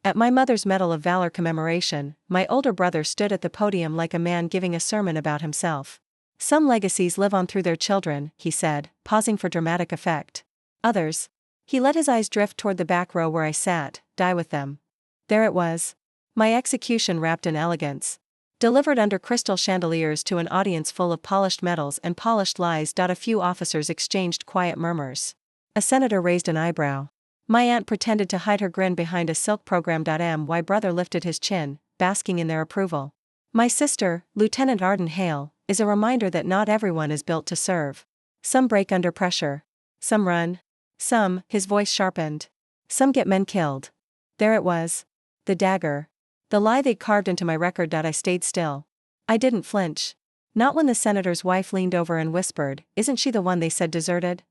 At my mother's Medal of Valor commemoration, my older brother stood at the podium like a man giving a sermon about himself. Some legacies live on through their children, he said, pausing for dramatic effect. Others. He let his eyes drift toward the back row where I sat, die with them. There it was. My execution wrapped in elegance. Delivered under crystal chandeliers to an audience full of polished medals and polished lies. A few officers exchanged quiet murmurs. A senator raised an eyebrow. My aunt pretended to hide her grin behind a silk program. My brother lifted his chin, basking in their approval. My sister, Lieutenant Arden Hale, is a reminder that not everyone is built to serve. Some break under pressure. Some run. Some, his voice sharpened. Some get men killed. There it was. The dagger. The lie they carved into my record. I stayed still. I didn't flinch. Not when the senator's wife leaned over and whispered, "Isn't she the one they said deserted?"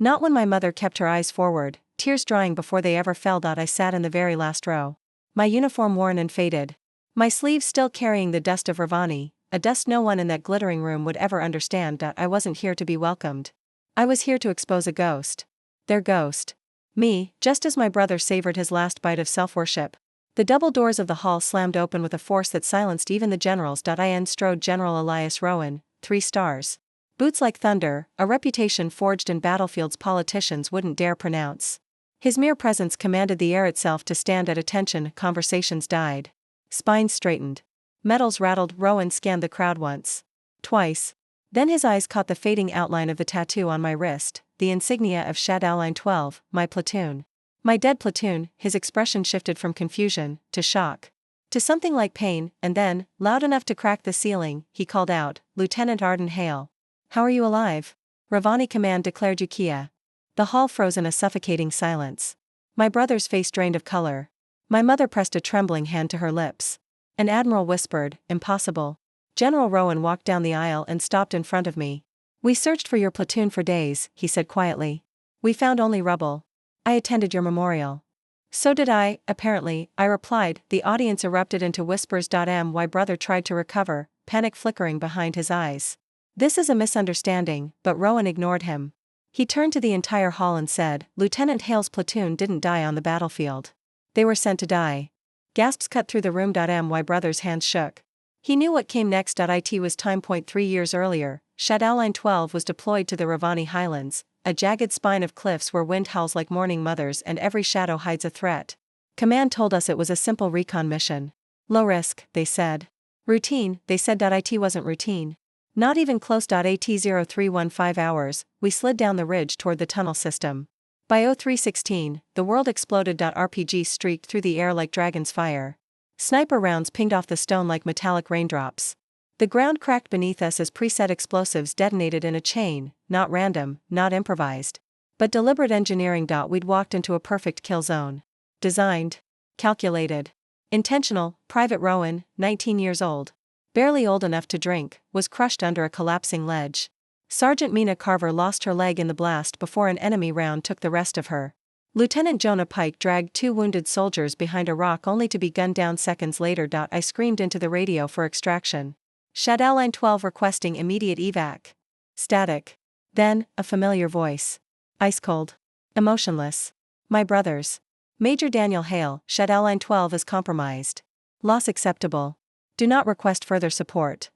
Not when my mother kept her eyes forward, tears drying before they ever fell. I sat in the very last row. My uniform worn and faded. My sleeves still carrying the dust of Ravani, a dust no one in that glittering room would ever understand. I wasn't here to be welcomed. I was here to expose a ghost. Their ghost. Me, just as my brother savored his last bite of self-worship. The double doors of the hall slammed open with a force that silenced even the generals. In strode General Elias Rowan, 3 stars. Boots like thunder, a reputation forged in battlefields politicians wouldn't dare pronounce. His mere presence commanded the air itself to stand at attention. Conversations died. Spines straightened. Medals rattled. Rowan scanned the crowd once. Twice. Then his eyes caught the fading outline of the tattoo on my wrist, the insignia of Shadow Line 12, my platoon. My dead platoon. His expression shifted from confusion, to shock. To something like pain, and then, loud enough to crack the ceiling, he called out, "Lieutenant Arden Hale. How are you alive?" Ravani Command declared Yukia. The hall froze in a suffocating silence. My brother's face drained of color. My mother pressed a trembling hand to her lips. An admiral whispered, "Impossible." General Rowan walked down the aisle and stopped in front of me. "We searched for your platoon for days," he said quietly. "We found only rubble. I attended your memorial." "So did I, apparently," I replied. The audience erupted into whispers. My brother tried to recover, panic flickering behind his eyes. "This is a misunderstanding," but Rowan ignored him. He turned to the entire hall and said, "Lieutenant Hale's platoon didn't die on the battlefield. They were sent to die." Gasps cut through the room. My brother's hands shook. He knew what came next. It was time. 3 years earlier, Shadow Line 12 was deployed to the Ravani Highlands, a jagged spine of cliffs where wind howls like mourning mothers and every shadow hides a threat. Command told us it was a simple recon mission. Low risk, they said. Routine, they said. It wasn't routine. Not even close. At 0315 hours, we slid down the ridge toward the tunnel system. By 0316, the world exploded. RPGs streaked through the air like dragon's fire. Sniper rounds pinged off the stone like metallic raindrops. The ground cracked beneath us as preset explosives detonated in a chain, not random, not improvised. But deliberate engineering. We'd walked into a perfect kill zone. Designed. Calculated. Intentional. Private Rowan, 19 years old. Barely old enough to drink, was crushed under a collapsing ledge. Sergeant Mina Carver lost her leg in the blast before an enemy round took the rest of her. Lieutenant Jonah Pike dragged 2 wounded soldiers behind a rock only to be gunned down seconds later. I screamed into the radio for extraction. Shadow Line 12 requesting immediate evac. Static. Then, a familiar voice. Ice cold. Emotionless. My brother's. "Major Daniel Hale, Shadow Line 12 is compromised. Loss acceptable. Do not request further support."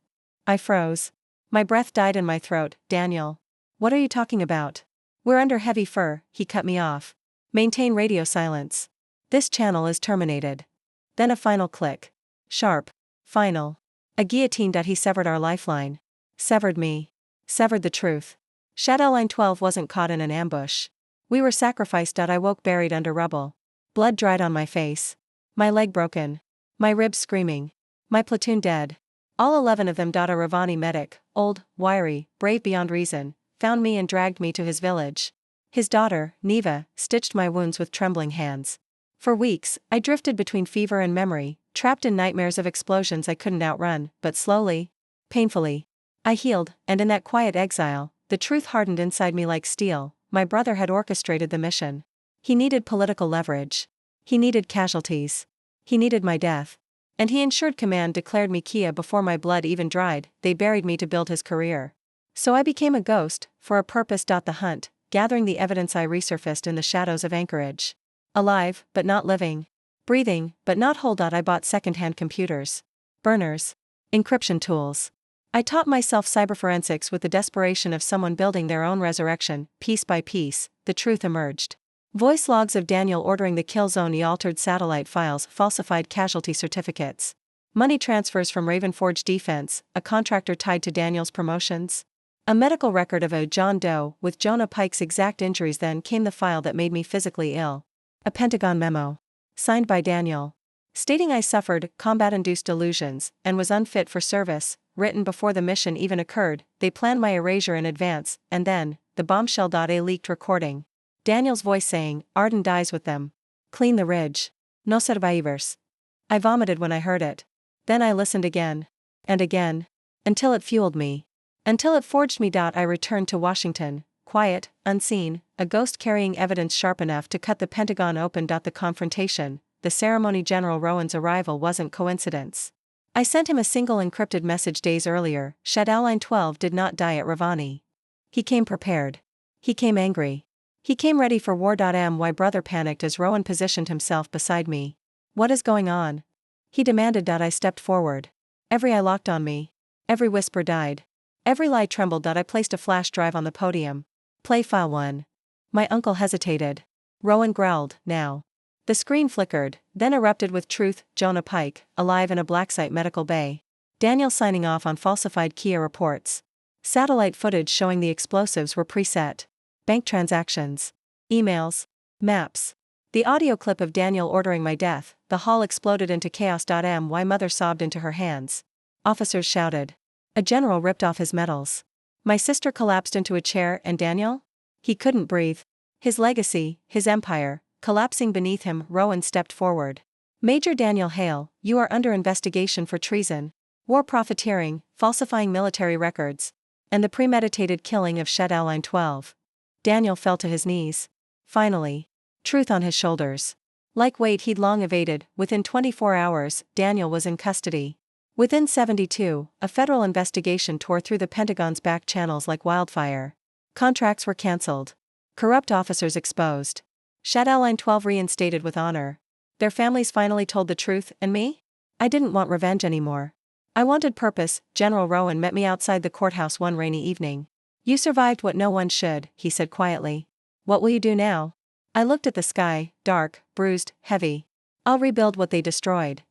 I froze. My breath died in my throat. "Daniel. What are you talking about?" "We're under heavy fire," he cut me off. "Maintain radio silence. This channel is terminated." Then a final click. Sharp. Final. A guillotine. He severed our lifeline. Severed me. Severed the truth. Shadow Line 12 wasn't caught in an ambush. We were sacrificed. I woke buried under rubble. Blood dried on my face. My leg broken. My ribs screaming. My platoon dead. All 11 of them. A Ravani medic, old, wiry, brave beyond reason, found me and dragged me to his village. His daughter, Neva, stitched my wounds with trembling hands. For weeks, I drifted between fever and memory, trapped in nightmares of explosions I couldn't outrun, but slowly, painfully, I healed, and in that quiet exile, the truth hardened inside me like steel. My brother had orchestrated the mission. He needed political leverage. He needed casualties. He needed my death. And he ensured command declared me Kia before my blood even dried. They buried me to build his career. So I became a ghost, for a purpose. The hunt, gathering the evidence. I resurfaced in the shadows of Anchorage. Alive, but not living. Breathing, but not whole. I bought second-hand computers. Burners. Encryption tools. I taught myself cyberforensics with the desperation of someone building their own resurrection. Piece by piece, the truth emerged. Voice logs of Daniel ordering the kill zone, altered satellite files, falsified casualty certificates. Money transfers from Ravenforge Defense, a contractor tied to Daniel's promotions. A medical record of a John Doe with Jonah Pike's exact injuries. Then came the file that made me physically ill. A Pentagon memo. Signed by Daniel. Stating I suffered combat-induced delusions and was unfit for service, written before the mission even occurred. They planned my erasure in advance, and then, the bombshell. A leaked recording. Daniel's voice saying, Arden dies with them. Clean the ridge. No survivors. I vomited when I heard it. Then I listened again. And again. Until it fueled me. Until it forged me. I returned to Washington, quiet, unseen, a ghost carrying evidence sharp enough to cut the Pentagon open. The confrontation, the ceremony. General Rowan's arrival wasn't coincidence. I sent him a single encrypted message days earlier. Shadow Line 12 did not die at Ravani. He came prepared. He came angry. He came ready for war. My brother panicked as Rowan positioned himself beside me. What is going on? He demanded. I stepped forward. Every eye locked on me. Every whisper died. Every lie trembled. I placed a flash drive on the podium. Play file 1. My uncle hesitated. Rowan growled, now. The screen flickered, then erupted with truth. Jonah Pike, alive in a blacksite medical bay. Daniel signing off on falsified Kia reports. Satellite footage showing the explosives were preset. Bank transactions. Emails. Maps. The audio clip of Daniel ordering my death. The hall exploded into chaos. My mother sobbed into her hands. Officers shouted. A general ripped off his medals. My sister collapsed into a chair. And Daniel? He couldn't breathe. His legacy, his empire, collapsing beneath him. Rowan stepped forward. Major Daniel Hale, you are under investigation for treason, war profiteering, falsifying military records, and the premeditated killing of Shadow Line 12. Daniel fell to his knees. Finally. Truth on his shoulders. Like weight he'd long evaded. Within 24 hours, Daniel was in custody. Within 72, a federal investigation tore through the Pentagon's back channels like wildfire. Contracts were cancelled. Corrupt officers exposed. Shadow Line 12 reinstated with honor. Their families finally told the truth. And me? I didn't want revenge anymore. I wanted purpose. General Rowan met me outside the courthouse one rainy evening. You survived what no one should, he said quietly. What will you do now? I looked at the sky, dark, bruised, heavy. I'll rebuild what they destroyed.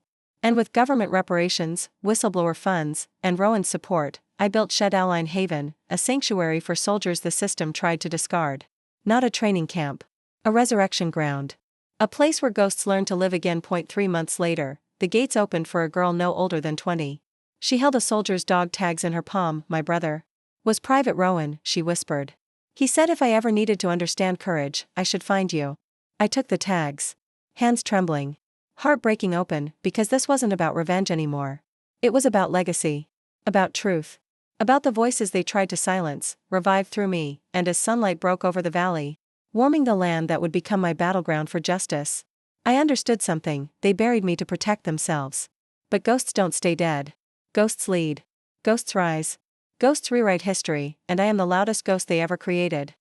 And with government reparations, whistleblower funds, and Rowan's support, I built Shadow Line Haven, a sanctuary for soldiers the system tried to discard. Not a training camp. A resurrection ground. A place where ghosts learn to live again. 3 months later, the gates opened for a girl no older than 20. She held a soldier's dog tags in her palm. My brother was Private Rowan, she whispered. He said if I ever needed to understand courage, I should find you. I took the tags. Hands trembling. Heart breaking open, because this wasn't about revenge anymore. It was about legacy. About truth. About the voices they tried to silence, revived through me, and as sunlight broke over the valley, warming the land that would become my battleground for justice, I understood something. They buried me to protect themselves. But ghosts don't stay dead. Ghosts lead. Ghosts rise. Ghosts rewrite history, and I am the loudest ghost they ever created.